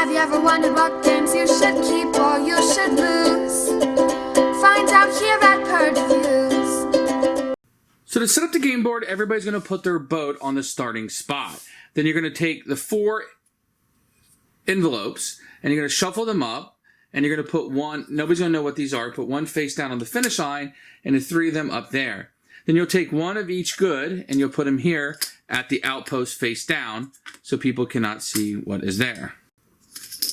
Have you ever wondered what games you should keep or you should lose? Find out here at Purge Reviews. So to set up the game board, everybody's going to put their boat on the starting spot. Then you're going to take the 4 envelopes and you're going to shuffle them up, and you're going to put one, nobody's going to know what these are, put one face down on the finish line and the 3 of them up there. Then you'll take one of each good and you'll put them here at the outpost face down so people cannot see what is there.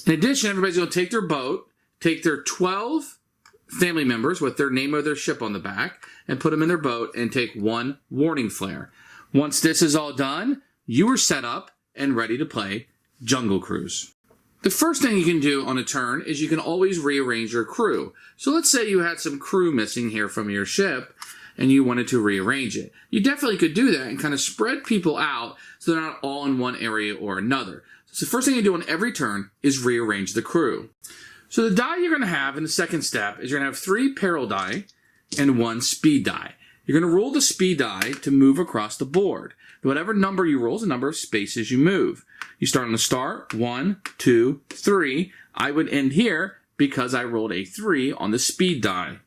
In addition, everybody's going to take their boat, take their 12 family members with their name of their ship on the back, and put them in their boat and take 1 warning flare. Once this is all done, you are set up and ready to play Jungle Cruise. The first thing you can do on a turn is you can always rearrange your crew. So let's say you had some crew missing here from your ship and you wanted to rearrange it. You definitely could do that and kind of spread people out so they're not all in one area or another. So the first thing you do on every turn is rearrange the crew. So the die you're going to have in the second step is you're going to have 3 peril die and 1 speed die. You're going to roll the speed die to move across the board. Whatever number you roll is the number of spaces you move. You start on the start, 1, 2, 3. I would end here because I rolled a 3 on the speed die.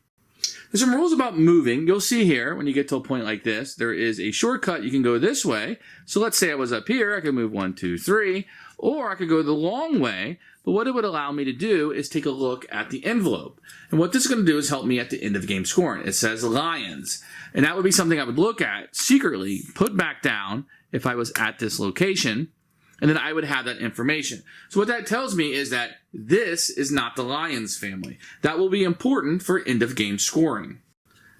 There's some rules about moving. You'll see here, when you get to a point like this, there is a shortcut. You can go this way. So let's say I was up here. I could move 1, 2, 3. Or I could go the long way. But what it would allow me to do is take a look at the envelope. And what this is going to do is help me at the end of the game scoring. It says lions. And that would be something I would look at secretly, put back down if I was at this location. And then I would have that information. So what that tells me is that this is not the Lions family. That will be important for end of game scoring.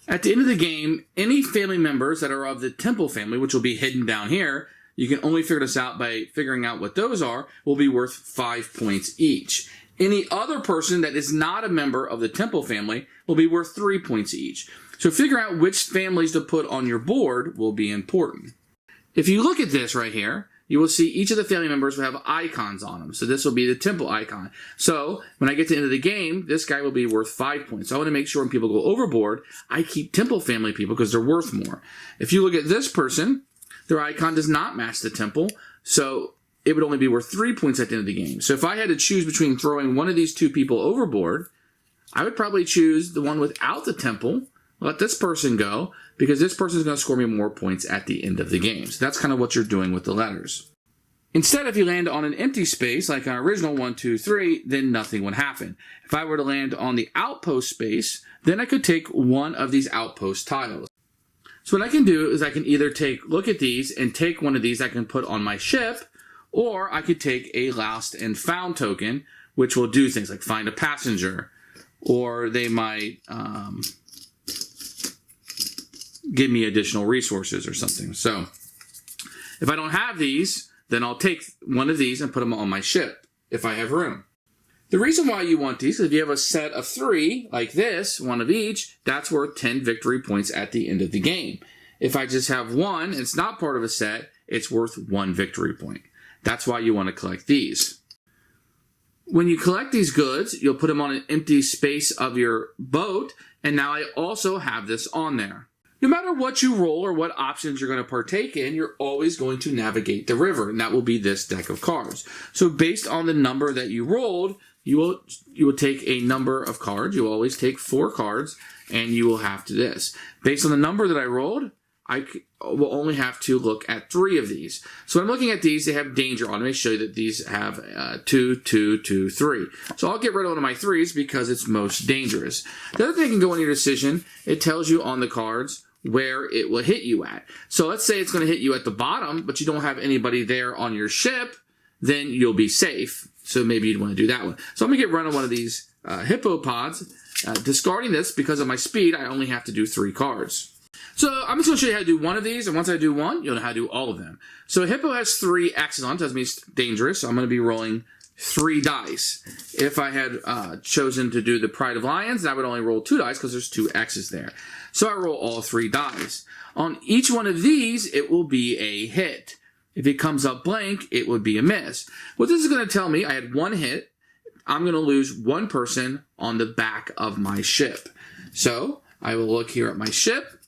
At the end of the game, any family members that are of the Temple family, which will be hidden down here, you can only figure this out by figuring out what those are, will be worth 5 points each. Any other person that is not a member of the Temple family will be worth 3 points each. So figuring out which families to put on your board will be important. If you look at this right here, you will see each of the family members will have icons on them. So this will be the Temple icon. So when I get to the end of the game, this guy will be worth 5 points. So I want to make sure when people go overboard, I keep Temple family people because they're worth more. If you look at this person, their icon does not match the Temple. So it would only be worth 3 points at the end of the game. So if I had to choose between throwing one of these 2 people overboard, I would probably choose the one without the Temple, let this person go, because this person is going to score me more points at the end of the game. So that's kind of what you're doing with the letters. Instead, if you land on an empty space, like an original 1, 2, 3, then nothing would happen. If I were to land on the outpost space, then I could take one of these outpost tiles. So what I can do is I can either look at these and take one of these I can put on my ship, or I could take a lost and found token, which will do things like find a passenger, or they might give me additional resources or something. So if I don't have these, then I'll take one of these and put them on my ship if I have room. The reason why you want these is if you have a set of 3, like this, 1 of each, that's worth 10 victory points at the end of the game. If I just have 1 and it's not part of a set, it's worth 1 victory point. That's why you want to collect these. When you collect these goods, you'll put them on an empty space of your boat, and now I also have this on there. No matter what you roll or what options you're going to partake in, you're always going to navigate the river, and that will be this deck of cards. So based on the number that you rolled, you will take a number of cards. You will always take 4 cards, and you will have to this. Based on the number that I rolled, I will only have to look at 3 of these. So when I'm looking at these, they have danger on them. Let me show you that these have 2, 2, 2, 3. So I'll get rid of one of my 3s because it's most dangerous. The other thing can go in your decision. It tells you on the cards where it will hit you at. So let's say it's going to hit you at the bottom, but you don't have anybody there on your ship, then you'll be safe. So maybe you'd want to do that one. So I'm going to get rid of one of these hippopods. Discarding this, because of my speed, I only have to do 3 cards. So I'm just going to show you how to do one of these, and once I do one, you'll know how to do all of them. So a hippo has 3 X's on it, doesn't mean it's dangerous, so I'm going to be rolling 3 dice. If I had chosen to do the Pride of Lions, I would only roll 2 dice because there's 2 X's there. So I roll all 3 dice. On each one of these, it will be a hit. If it comes up blank, it would be a miss. What this is going to tell me, I had 1 hit. I'm going to lose 1 person on the back of my ship. So I will look here at my ship,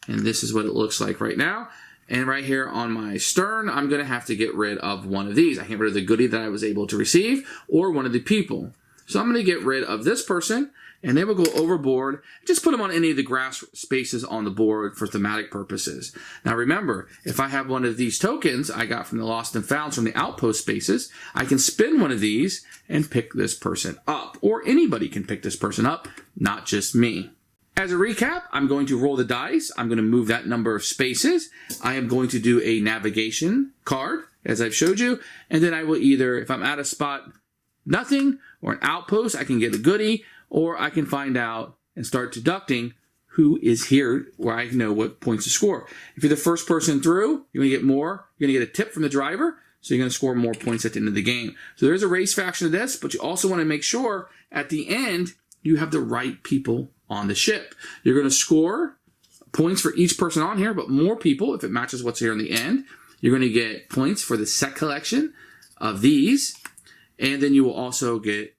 and this is what it looks like right now. And right here on my stern, I'm going to have to get rid of one of these. I can get rid of the goodie that I was able to receive or one of the people. So I'm going to get rid of this person, and they will go overboard. Just put them on any of the grass spaces on the board for thematic purposes. Now remember, if I have one of these tokens I got from the Lost and Founds from the outpost spaces, I can spin one of these and pick this person up. Or anybody can pick this person up, not just me. As a recap, I'm going to roll the dice. I'm going to move that number of spaces. I am going to do a navigation card, as I've showed you. And then I will either, if I'm at a spot, nothing, or an outpost, I can get a goodie, or I can find out and start deducting who is here where I know what points to score. If you're the first person through, you're going to get more. You're going to get a tip from the driver, so you're going to score more points at the end of the game. So there's a race faction of this, but you also want to make sure at the end you have the right people on the ship. You're going to score points for each person on here, but more people if it matches what's here in the end. You're going to get points for the set collection of these, and then you will also get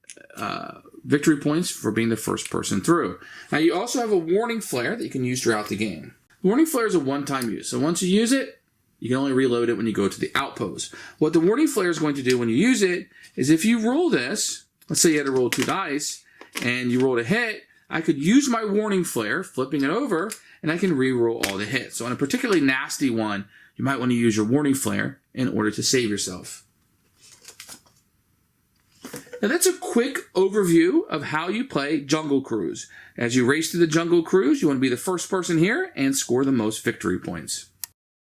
victory points for being the first person through. Now you also have a warning flare that you can use throughout the game. Warning flare is a one-time use, so once you use it, you can only reload it when you go to the outpost. What the warning flare is going to do when you use it is if you roll this, let's say you had to roll 2 dice, and you rolled a hit, I could use my warning flare, flipping it over, and I can re-roll all the hits. So on a particularly nasty one, you might want to use your warning flare in order to save yourself. Now that's a quick overview of how you play Jungle Cruise. As you race through the Jungle Cruise, you want to be the first person here and score the most victory points.